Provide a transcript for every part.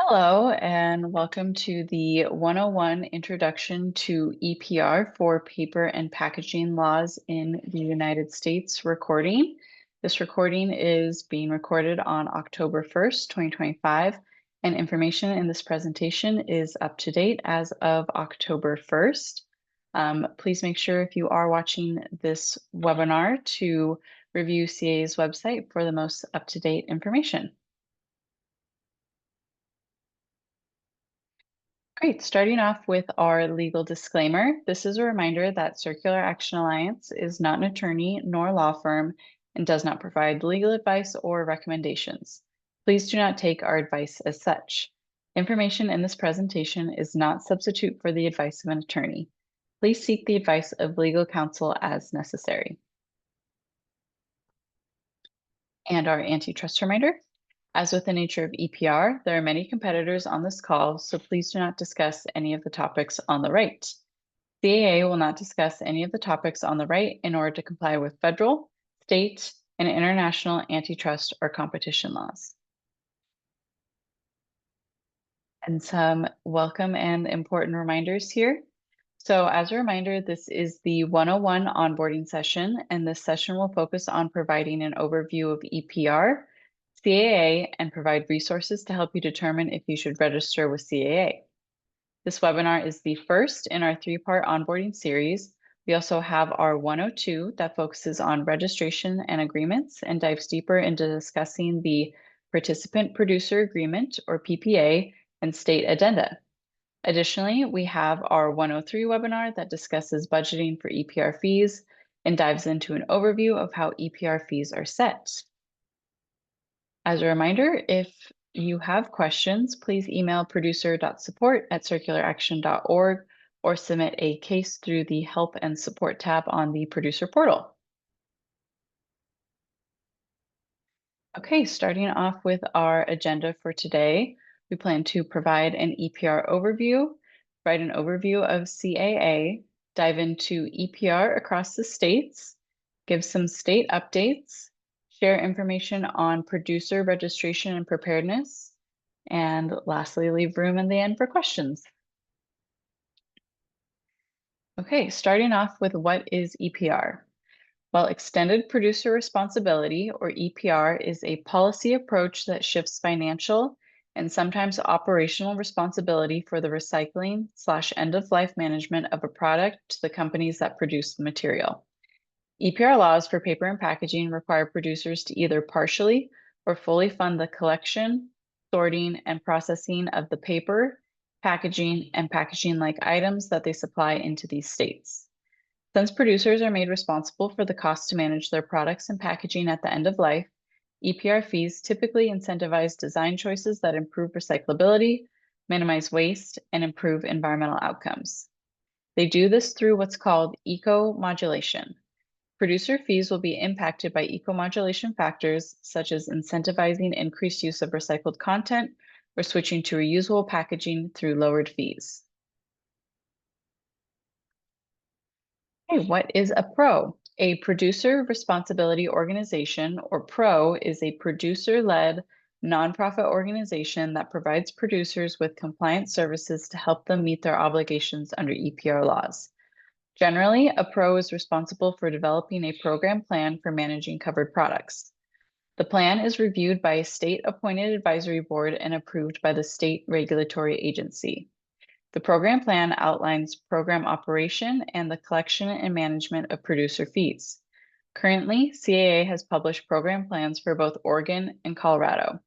Hello, and welcome to the 101 Introduction to EPR for Paper and Packaging Laws in the United States recording. This recording is being recorded on October 1st, 2025, and information in this presentation is up to date as of October 1st. Please make sure if you are watching this webinar to review CAA's website for the most up-to-date information. Great. Starting off with our legal disclaimer, this is a reminder that Circular Action Alliance is not an attorney nor law firm and does not provide legal advice or recommendations. Please do not take our advice as such. Information in this presentation is not substitute for the advice of an attorney. Please seek the advice of legal counsel as necessary. And our antitrust reminder. As with the nature of EPR, there are many competitors on this call, so please do not discuss any of the topics on the right. CAA will not discuss any of the topics on the right in order to comply with federal, state, and international antitrust or competition laws. And some welcome and important reminders here. So as a reminder, this is the 101 onboarding session, and this session will focus on providing an overview of EPR, CAA, and provide resources to help you determine if you should register with CAA. This webinar is the first in our three-part onboarding series. We also have our 102 that focuses on registration and agreements and dives deeper into discussing the Participant Producer Agreement, or PPA, and state addenda. Additionally, we have our 103 webinar that discusses budgeting for EPR fees and dives into an overview of how EPR fees are set. As a reminder, if you have questions, please email producer.support@circularaction.org or submit a case through the Help and Support tab on the Producer portal. Okay, starting off with our agenda for today, we plan to provide an EPR overview, provide an overview of CAA, dive into EPR across the states, give some state updates, share information on producer registration and preparedness, and lastly, leave room in the end for questions. Okay, starting off with what is EPR? Well, extended producer responsibility, or EPR, is a policy approach that shifts financial and sometimes operational responsibility for the recycling/end-of-life management of a product to the companies that produce the material. EPR laws for paper and packaging require producers to either partially or fully fund the collection, sorting, and processing of the paper, packaging, and packaging-like items that they supply into these states. Since producers are made responsible for the cost to manage their products and packaging at the end of life, EPR fees typically incentivize design choices that improve recyclability, minimize waste, and improve environmental outcomes. They do this through what's called eco-modulation. Producer fees will be impacted by eco-modulation factors such as incentivizing increased use of recycled content or switching to reusable packaging through lowered fees. Okay, what is a PRO? A producer responsibility organization, or PRO, is a producer-led nonprofit organization that provides producers with compliance services to help them meet their obligations under EPR laws. Generally, a PRO is responsible for developing a program plan for managing covered products. The plan is reviewed by a state-appointed advisory board and approved by the state regulatory agency. The program plan outlines program operation and the collection and management of producer fees. Currently, CAA has published program plans for both Oregon and Colorado.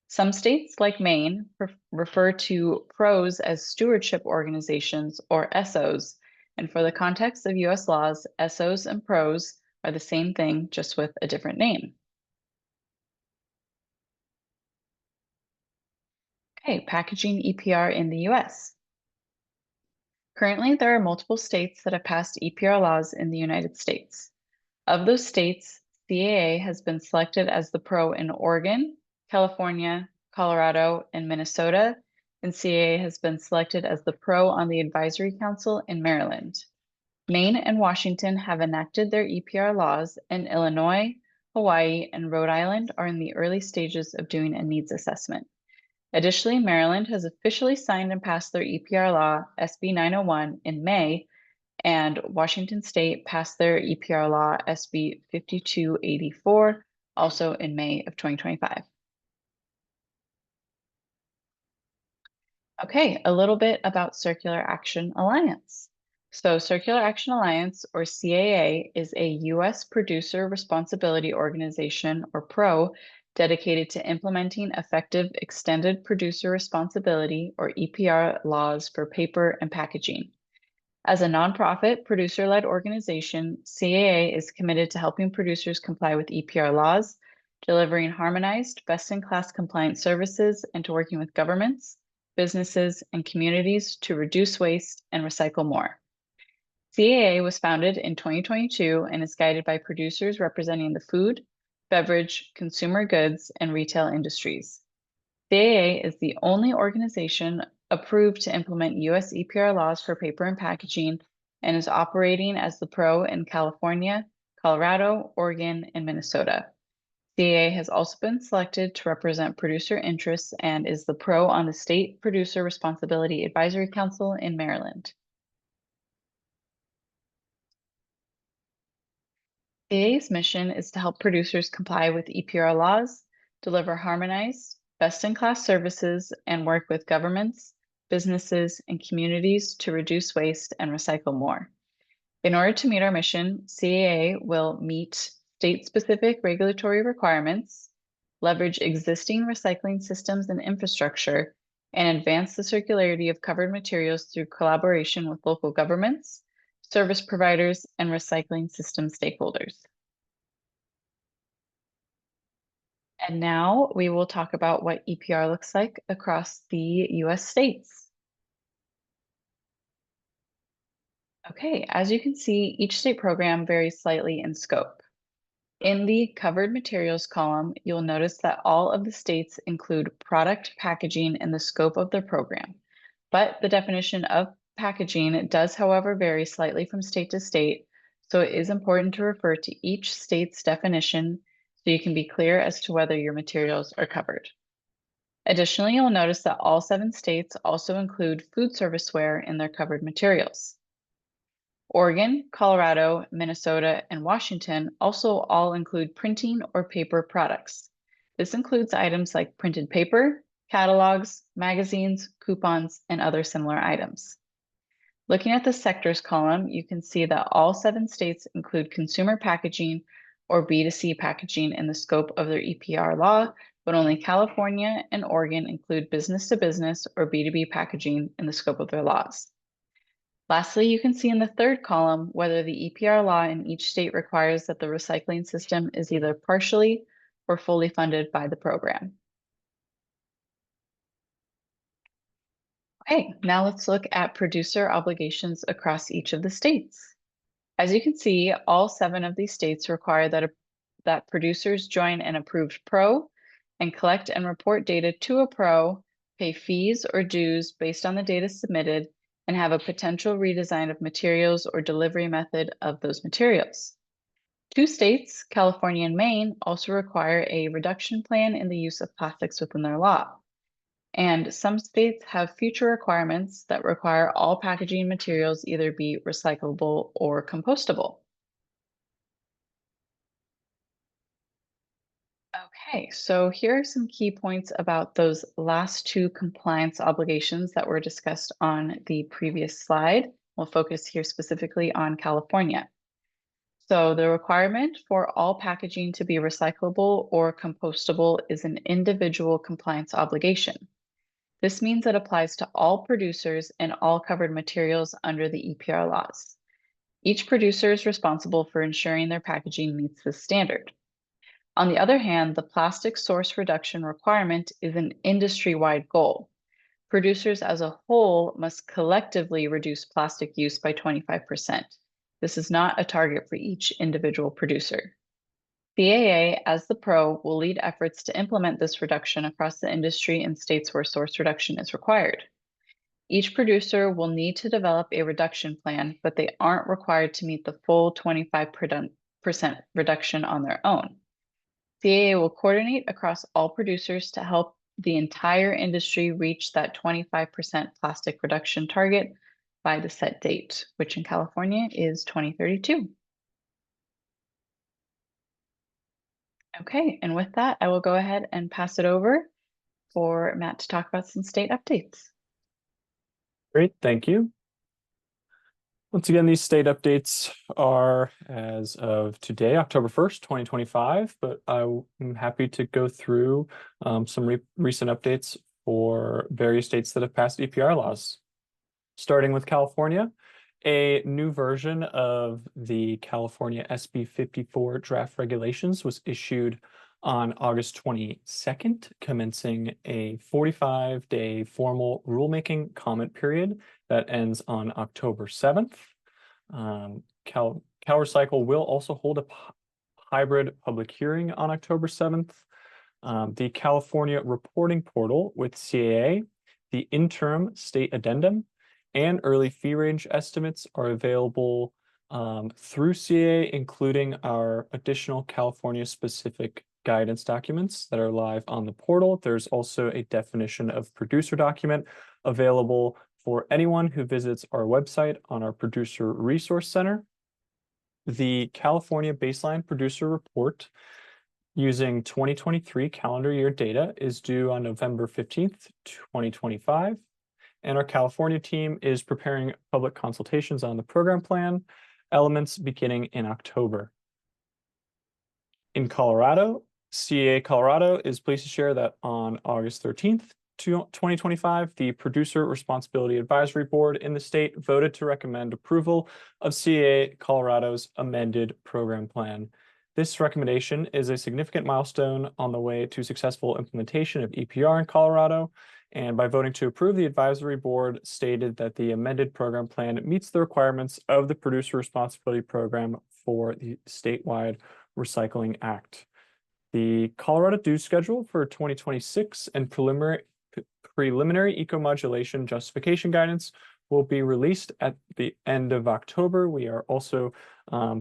Some states, like Maine, refer to PROs as stewardship organizations, or SOs, and for the context of US laws, SOs and PROs are the same thing, just with a different name. Okay, packaging EPR in the US. Currently, there are multiple states that have passed EPR laws in the United States. Of those states, CAA has been selected as the PRO in Oregon, California, Colorado, and Minnesota, and CAA has been selected as the PRO on the Advisory Council in Maryland. Maine and Washington have enacted their EPR laws, and Illinois, Hawaii, and Rhode Island are in the early stages of doing a needs assessment. Additionally, Maryland has officially signed and passed their EPR law, SB 901, in May, and Washington State passed their EPR law, SB 5284, also in May of 2025. Okay, a little bit about Circular Action Alliance. So, Circular Action Alliance, or CAA, is a U.S. producer responsibility organization, or PRO, dedicated to implementing effective extended producer responsibility, or EPR, laws for paper and packaging. As a nonprofit, producer led organization, CAA is committed to helping producers comply with EPR laws, delivering harmonized, best in class compliance services, and to working with governments, businesses, and communities to reduce waste and recycle more. CAA was founded in 2022 and is guided by producers representing the food, beverage, consumer goods, and retail industries. CAA is the only organization approved to implement U.S. EPR laws for paper and packaging and is operating as the PRO in California, Colorado, Oregon, and Minnesota. CAA has also been selected to represent producer interests and is the PRO on the State Producer Responsibility Advisory Council in Maryland. CAA's mission is to help producers comply with EPR laws, deliver harmonized, best-in-class services, and work with governments, businesses, and communities to reduce waste and recycle more. In order to meet our mission, CAA will meet state-specific regulatory requirements, leverage existing recycling systems and infrastructure, and advance the circularity of covered materials through collaboration with local governments, service providers, and recycling system stakeholders. And now we will talk about what EPR looks like across the US states. Okay, as you can see, each state program varies slightly in scope. In the covered materials column, you'll notice that all of the states include product packaging in the scope of their program, but the definition of packaging does, however, vary slightly from state to state, so it is important to refer to each state's definition so you can be clear as to whether your materials are covered. Additionally, you'll notice that all 7 states also include food serviceware in their covered materials. Oregon, Colorado, Minnesota, and Washington also all include printing or paper products. This includes items like printed paper, catalogs, magazines, coupons, and other similar items. Looking at the sectors column, you can see that all 7 states include consumer packaging or B2C packaging in the scope of their EPR law, but only California and Oregon include business to business or B2B packaging in the scope of their laws. Lastly, you can see in the third column whether the EPR law in each state requires that the recycling system is either partially or fully funded by the program. Okay, now let's look at producer obligations across each of the states. As you can see, all 7 of these states require that producers join an approved PRO and collect and report data to a PRO, pay fees or dues based on the data submitted, and have a potential redesign of materials or delivery method of those materials. 2 states, California and Maine, also require a reduction plan in the use of plastics within their law. And some states have future requirements that require all packaging materials either be recyclable or compostable. Okay, so here are some key points about those last 2 compliance obligations that were discussed on the previous slide. We'll focus here specifically on California. So the requirement for all packaging to be recyclable or compostable is an individual compliance obligation. This means it applies to all producers and all covered materials under the EPR laws. Each producer is responsible for ensuring their packaging meets this standard. On the other hand, the plastic source reduction requirement is an industry-wide goal. Producers as a whole must collectively reduce plastic use by 25%. This is not a target for each individual producer. CAA, as the PRO, will lead efforts to implement this reduction across the industry in states where source reduction is required. Each producer will need to develop a reduction plan, but they aren't required to meet the full 25% reduction on their own. CAA will coordinate across all producers to help the entire industry reached that 25% plastic reduction target by the set date, which in California is 2032. Okay, and with that, I will go ahead and pass it over for Matt to talk about some state updates. Great, thank you. Once again, these state updates are as of today, October 1st, 2025, but I'm happy to go through some recent updates for various states that have passed EPR laws. Starting with California, a new version of the California SB 54 draft regulations was issued on August 22nd, commencing a 45-day formal rulemaking comment period that ends on October 7th. CalRecycle will also hold a hybrid public hearing on October 7th. The California reporting portal with CAA, the interim state addendum, and early fee range estimates are available through CAA, including our additional California-specific guidance documents that are live on the portal. There's also a definition of producer document available for anyone who visits our website on our Producer Resource Center. The California Baseline Producer Report using 2023 calendar year data is due on November 15th, 2025. And our California team is preparing public consultations on the program plan elements beginning in October. In Colorado, CAA Colorado is pleased to share that on August 13th, 2025, the Producer Responsibility Advisory Board in the state voted to recommend approval of CAA Colorado's amended program plan. This recommendation is a significant milestone on the way to successful implementation of EPR in Colorado, and by voting to approve, the advisory board stated that the amended program plan meets the requirements of the Producer Responsibility Program for the statewide Recycling Act. The Colorado due schedule for 2026 and preliminary eco-modulation justification guidance will be released at the end of October. We are also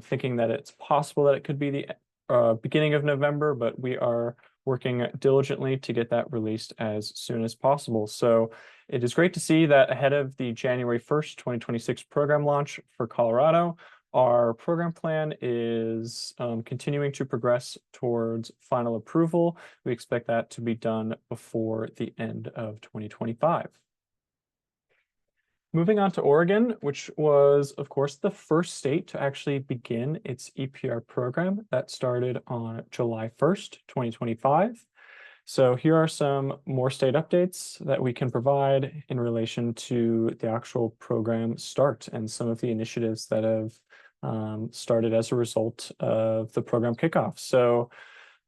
thinking that it's possible that it could be the beginning of November, but we are working diligently to get that released as soon as possible. So it is great to see that ahead of the January 1st, 2026 program launch for Colorado, our program plan is continuing to progress towards final approval. We expect that to be done before the end of 2025. Moving on to Oregon, which was, of course, the first state to actually begin its EPR program that started on July 1st, 2025. So here are some more state updates that we can provide in relation to the actual program start and some of the initiatives that have started as a result of the program kickoff. So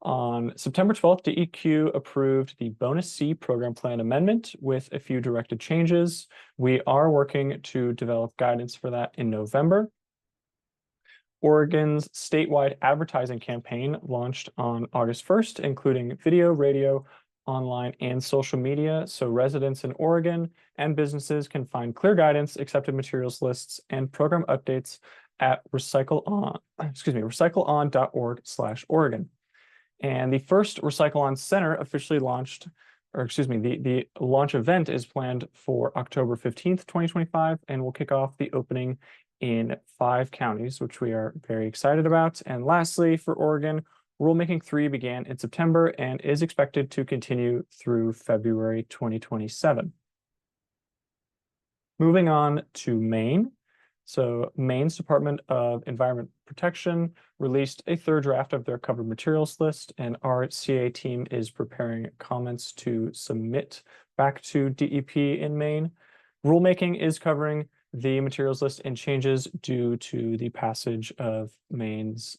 on September 12th, DEQ approved the Bonus C program plan amendment with a few directed changes. We are working to develop guidance for that in November. Oregon's statewide advertising campaign launched on August 1st, including video, radio, online, and social media. So residents in Oregon and businesses can find clear guidance, accepted materials lists, and program updates at recycleon.org/Oregon. And the first Recycle On Center officially launched, the launch event is planned for October 15th, 2025, and will kick off the opening in 5 counties, which we are very excited about. And lastly, for Oregon, Rulemaking 3 began in September and is expected to continue through February 2027. Moving on to Maine. So Maine's Department of Environment Protection released a third draft of their covered materials list, and our CA team is preparing comments to submit back to DEP in Maine. Rulemaking is covering the materials list and changes due to the passage of Maine's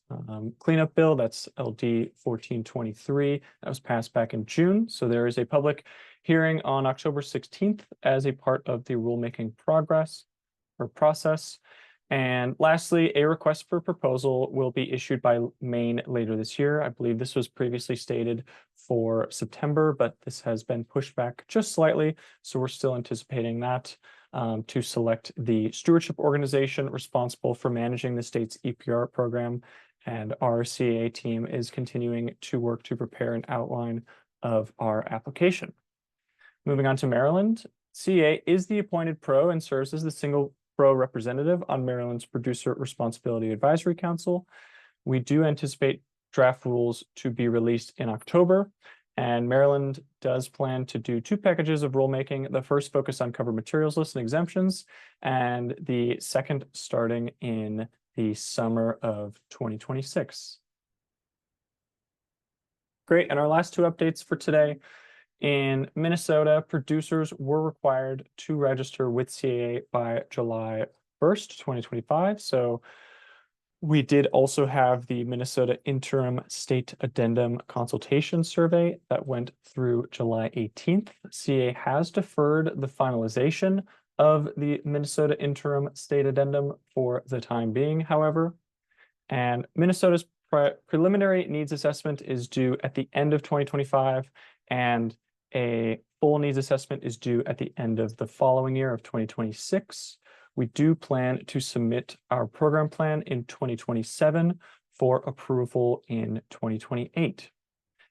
cleanup bill. That's LD 1423. That was passed back in June. So there is a public hearing on October 16th as a part of the rulemaking process. And lastly, a request for proposal will be issued by Maine later this year. I believe this was previously stated for September, but this has been pushed back just slightly. So we're still anticipating that to select the stewardship organization responsible for managing the state's EPR program. And our CAA team is continuing to work to prepare an outline of our application. Moving on to Maryland, CA is the appointed pro and serves as the single pro representative on Maryland's Producer Responsibility Advisory Council. We do anticipate draft rules to be released in October, and Maryland does plan to do 2 packages of rulemaking. The first focused on covered materials lists and exemptions, and the second starting in the summer of 2026. Great, and our last 2 updates for today. In Minnesota, producers were required to register with CAA by July 1st, 2025. So we did also have the Minnesota Interim State Addendum Consultation Survey that went through July 18th. CAA has deferred the finalization of the Minnesota Interim State Addendum for the time being, however. And Minnesota's preliminary needs assessment is due at the end of 2025, and a full needs assessment is due at the end of the following year of 2026. We do plan to submit our program plan in 2027 for approval in 2028.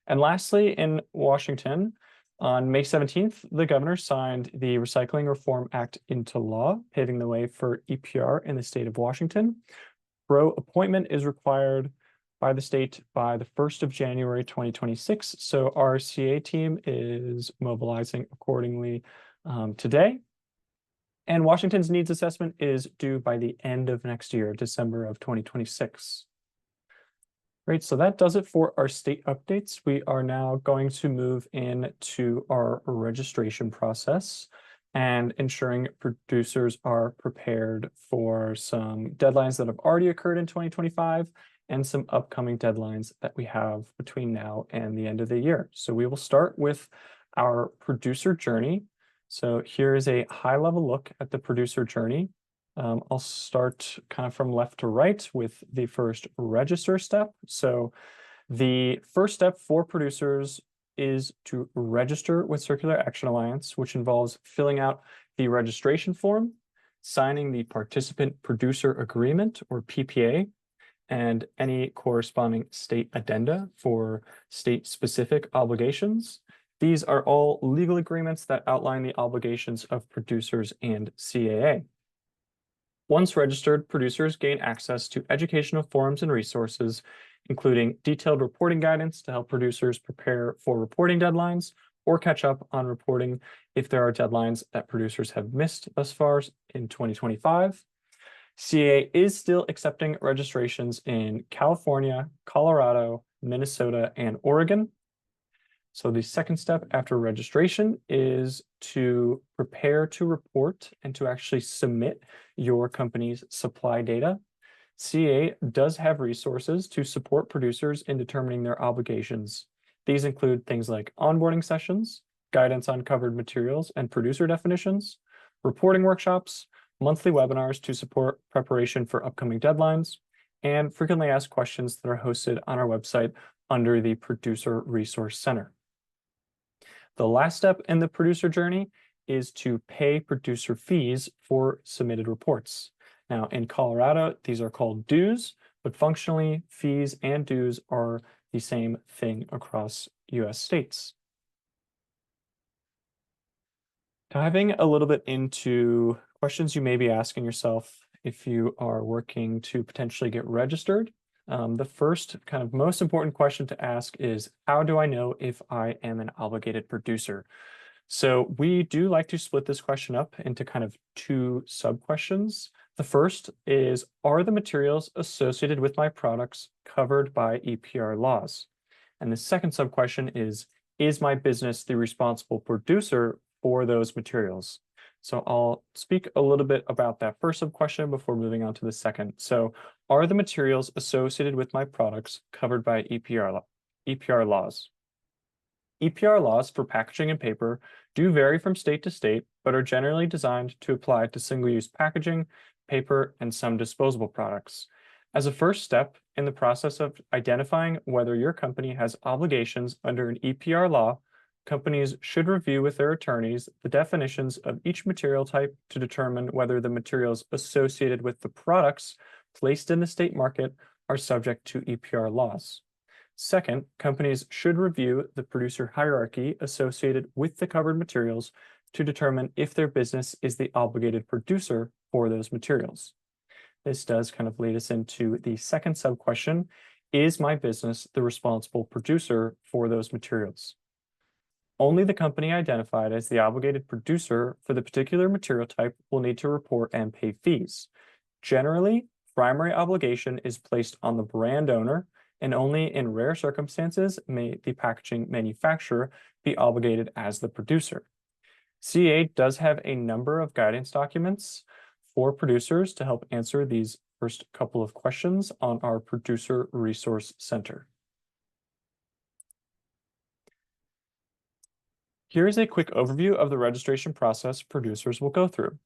And lastly, in Washington, on May 17th, the governor signed the Recycling Reform Act into law, paving the way for EPR in the state of Washington. Pro appointment is required by the state by the 1st of January 2026. So our CA team is mobilizing accordingly today. And Washington's needs assessment is due by the end of next year, December of 2026. Great, so that does it for our state updates. We are now going to move into our registration process and ensuring producers are prepared for some deadlines that have already occurred in 2025 and some upcoming deadlines that we have between now and the end of the year. So we will start with our producer journey. So here is a high-level look at the producer journey. I'll start kind of from left to right with the first register step. So the first step for producers is to register with Circular Action Alliance, which involves filling out the registration form, signing the Participant Producer Agreement, or PPA, and any corresponding state addenda for state-specific obligations. These are all legal agreements that outline the obligations of producers and CAA. Once registered, producers gain access to educational forums and resources, including detailed reporting guidance to help producers prepare for reporting deadlines or catch up on reporting if there are deadlines that producers have missed thus far in 2025. CAA is still accepting registrations in California, Colorado, Minnesota, and Oregon. So the second step after registration is to prepare to report and to actually submit your company's supply data. CAA does have resources to support producers in determining their obligations. These include things like onboarding sessions, guidance on covered materials and producer definitions, reporting workshops, monthly webinars to support preparation for upcoming deadlines, and frequently asked questions that are hosted on our website under the Producer Resource Center. The last step in the producer journey is to pay producer fees for submitted reports. Now, in Colorado, these are called dues, but functionally, fees and dues are the same thing across US states. Diving a little bit into questions you may be asking yourself if you are working to potentially get registered. The first kind of most important question to ask is, how do I know if I am an obligated producer? So we do like to split this question up into kind of 2 sub-questions. The first is, are the materials associated with my products covered by EPR laws? And the second sub-question is my business the responsible producer for those materials? So I'll speak a little bit about that first sub-question before moving on to the second. So are the materials associated with my products covered by EPR laws? EPR laws for packaging and paper do vary from state to state, but are generally designed to apply to single-use packaging, paper, and some disposable products. As a first step in the process of identifying whether your company has obligations under an EPR law, companies should review with their attorneys the definitions of each material type to determine whether the materials associated with the products placed in the state market are subject to EPR laws. Second, companies should review the producer hierarchy associated with the covered materials to determine if their business is the obligated producer for those materials. This does kind of lead us into the second sub-question: is my business the responsible producer for those materials? Only the company identified as the obligated producer for the particular material type will need to report and pay fees. Generally, primary obligation is placed on the brand owner, and only in rare circumstances may the packaging manufacturer be obligated as the producer. CA does have a number of guidance documents for producers to help answer these first couple of questions on our Producer Resource Center. Here is a quick overview of the registration process producers will go through.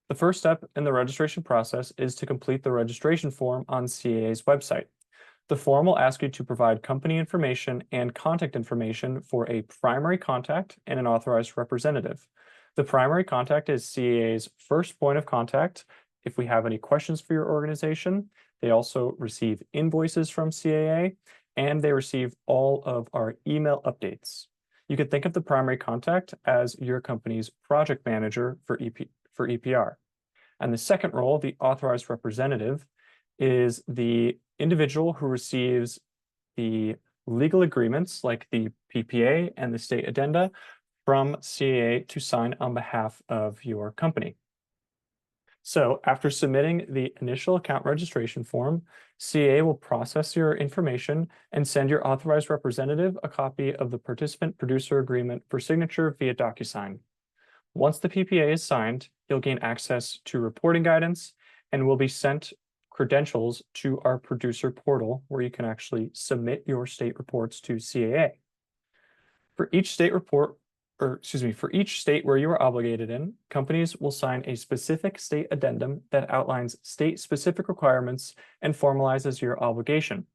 The first step in the registration process is to complete the registration form on CAA's website. The form will ask you to provide company information and contact information for a primary contact and an authorized representative. The primary contact is CAA's first point of contact if we have any questions for your organization. They also receive invoices from CAA, and they receive all of our email updates. You could think of the primary contact as your company's project manager for EPR. And the second role, the authorized representative, is the individual who receives the legal agreements like the PPA and the state addenda from CAA to sign on behalf of your company. So after submitting the initial account registration form, CAA will process your information and send your authorized representative a copy of the participant producer agreement for signature via DocuSign. Once the PPA is signed, you'll gain access to reporting guidance and will be sent credentials to our producer portal where you can actually submit your state reports to CAA. For each state report, for each state where you are obligated in, companies will sign a specific state addendum that outlines state-specific requirements and formalizes your obligation.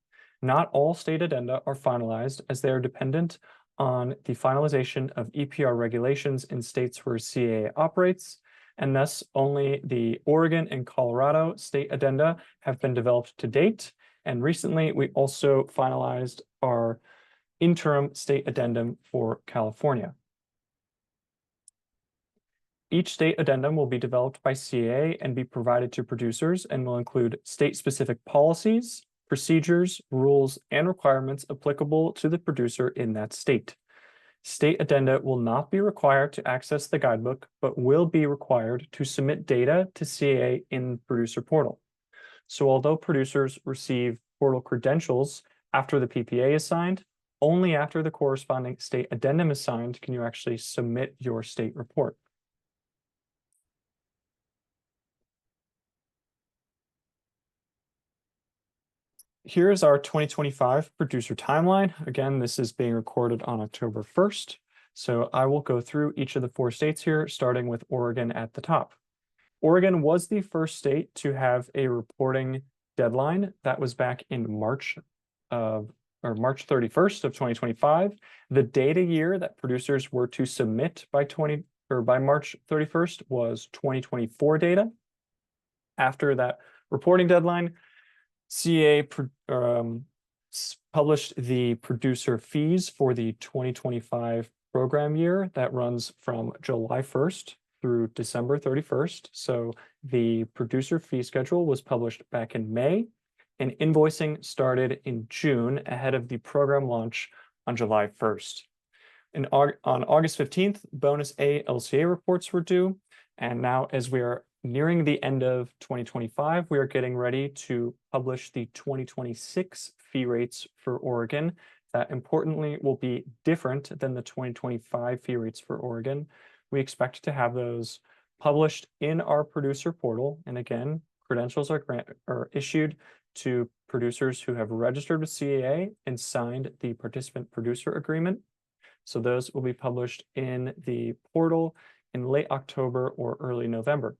Not all state addenda are finalized as they are dependent on the finalization of EPR regulations in states where CAA operates, and thus only the Oregon and Colorado state addenda have been developed to date. And recently, we also finalized our interim state addendum for California. Each state addendum will be developed by CAA and be provided to producers and will include state-specific policies, procedures, rules, and requirements applicable to the producer in that state. State addenda will not be required to access the guidebook, but will be required to submit data to CAA in Producer Portal. So although producers receive portal credentials after the PPA is signed, only after the corresponding state addendum is signed can you actually submit your state report. Here is our 2025 producer timeline. Again, this is being recorded on October 1st. So I will go through each of the 4 states here, starting with Oregon at the top. Oregon was the first state to have a reporting deadline. That was back in March 31st of 2025. The data year that producers were to submit by March 31st was 2024 data. After that reporting deadline, CAA published the producer fees for the 2025 program year that runs from July 1st through December 31st. So the producer fee schedule was published back in May, and invoicing started in June ahead of the program launch on July 1st. And on August 15th, Bonus A LCA reports were due. And now, as we are nearing the end of 2025, we are getting ready to publish the 2026 fee rates for Oregon. That importantly will be different than the 2025 fee rates for Oregon. We expect to have those published in our producer portal. And again, credentials are issued to producers who have registered with CAA and signed the participant producer agreement. So those will be published in the portal in late October or early November.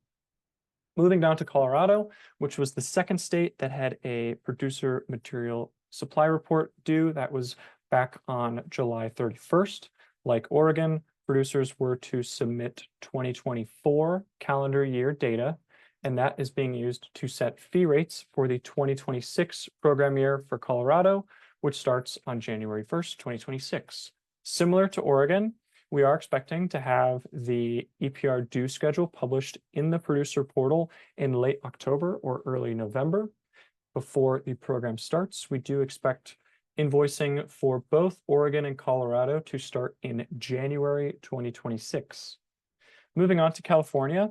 Moving down to Colorado, which was the second state that had a producer material supply report due. That was back on July 31st. Like Oregon, producers were to submit 2024 calendar year data, and that is being used to set fee rates for the 2026 program year for Colorado, which starts on January 1st, 2026. Similar to Oregon, we are expecting to have the EPR due schedule published in the producer portal in late October or early November. Before the program starts, we do expect invoicing for both Oregon and Colorado to start in January 2026. Moving on to California,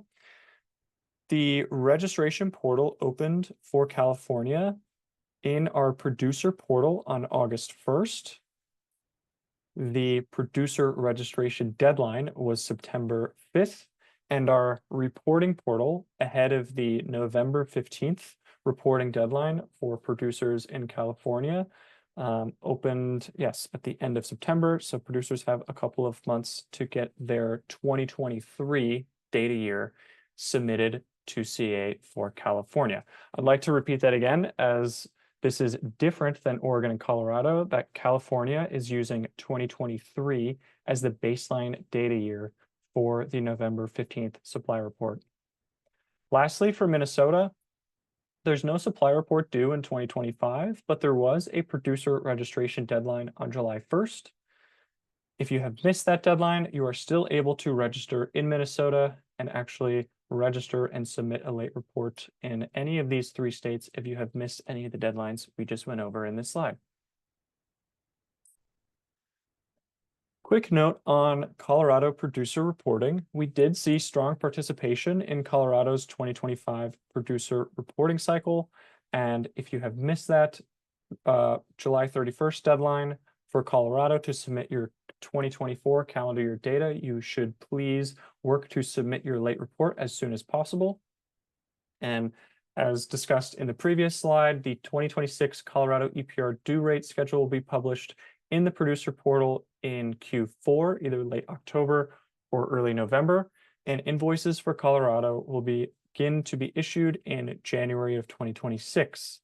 the registration portal opened for California in our producer portal on August 1st. The producer registration deadline was September 5th, and our reporting portal ahead of the November 15th reporting deadline for producers in California opened, yes, at the end of September. So producers have a couple of months to get their 2023 data year submitted to CA for California. I'd like to repeat that again, as this is different than Oregon and Colorado, that California is using 2023 as the baseline data year for the November 15th supply report. Lastly, for Minnesota, there's no supply report due in 2025, but there was a producer registration deadline on July 1st. If you have missed that deadline, you are still able to register in Minnesota and actually register and submit a late report in any of these 3 states if you have missed any of the deadlines we just went over in this slide. Quick note on Colorado producer reporting. We did see strong participation in Colorado's 2025 producer reporting cycle. And if you have missed that July 31st deadline for Colorado to submit your 2024 calendar year data, you should please work to submit your late report as soon as possible. And as discussed in the previous slide, the 2026 Colorado EPR due rate schedule will be published in the producer portal in Q4, either late October or early November. And invoices for Colorado will begin to be issued in January of 2026.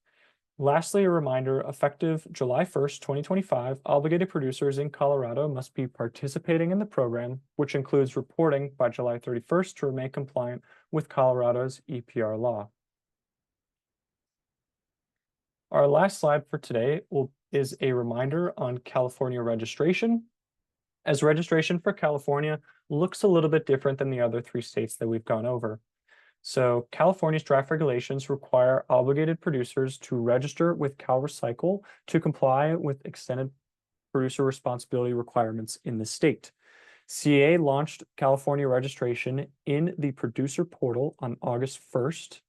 Lastly, a reminder, effective July 1st, 2025, obligated producers in Colorado must be participating in the program, which includes reporting by July 31st to remain compliant with Colorado's EPR law. Our last slide for today is a reminder on California registration, as registration for California looks a little bit different than the other 3 states that we've gone over. So California's draft regulations require obligated producers to register with CalRecycle to comply with extended producer responsibility requirements in the state. CA launched California registration in the producer portal on August 1st.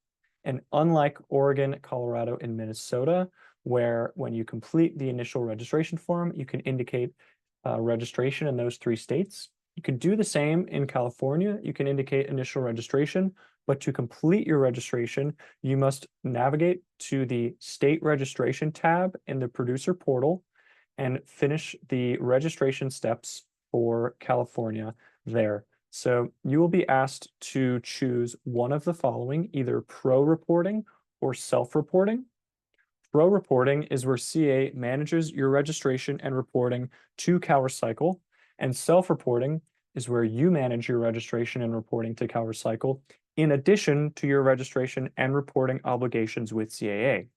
And unlike Oregon, Colorado, and Minnesota, where when you complete the initial registration form, you can indicate registration in those 3 states. You can do the same in California. You can indicate initial registration, but to complete your registration, you must navigate to the state registration tab in the producer portal and finish the registration steps for California there. So you will be asked to choose one of the following, either pro reporting or self-reporting. Pro reporting is where CA manages your registration and reporting to CalRecycle, and self-reporting is where you manage your registration and reporting to CalRecycle, in addition to your registration and reporting obligations with CAA.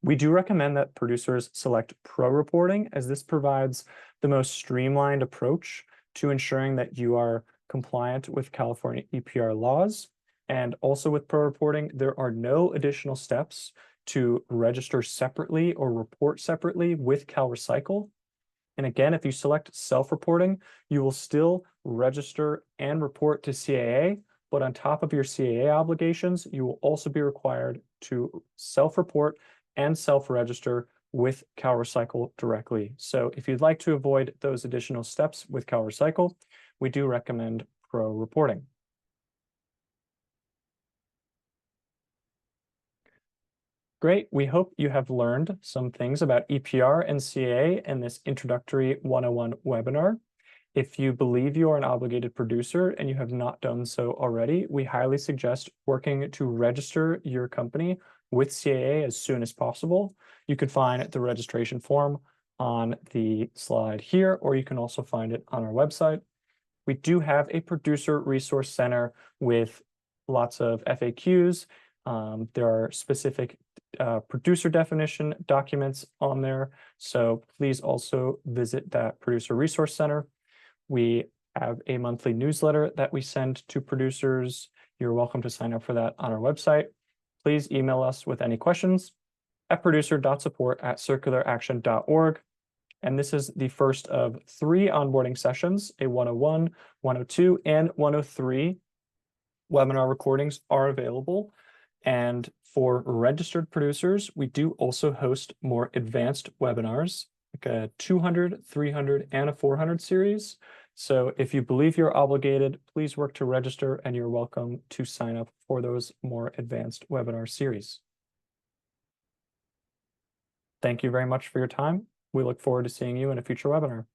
We do recommend that producers select pro reporting, as this provides the most streamlined approach to ensuring that you are compliant with California EPR laws. And also with pro reporting, there are no additional steps to register separately or report separately with CalRecycle. And again, if you select self-reporting, you will still register and report to CAA, but on top of your CAA obligations, you will also be required to self-report and self-register with CalRecycle directly. So if you'd like to avoid those additional steps with CalRecycle, we do recommend pro reporting. Great, we hope you have learned some things about EPR and CAA in this Introductory 101 webinar. If you believe you are an obligated producer and you have not done so already, we highly suggest working to register your company with CAA as soon as possible. You can find the registration form on the slide here, or you can also find it on our website. We do have a producer resource center with lots of FAQs. There are specific producer definition documents on there. So please also visit that Producer Resource Center. We have a monthly newsletter that we send to producers. You're welcome to sign up for that on our website. Please email us with any questions at producer.support@circularaction.org. And this is the first of 3 onboarding sessions. A 101, 102, and 103 webinar recordings are available. And for registered producers, we do also host more advanced webinars, like a 200, 300, and a 400 series. So if you believe you're obligated, please work to register, and you're welcome to sign up for those more advanced webinar series. Thank you very much for your time. We look forward to seeing you in a future webinar.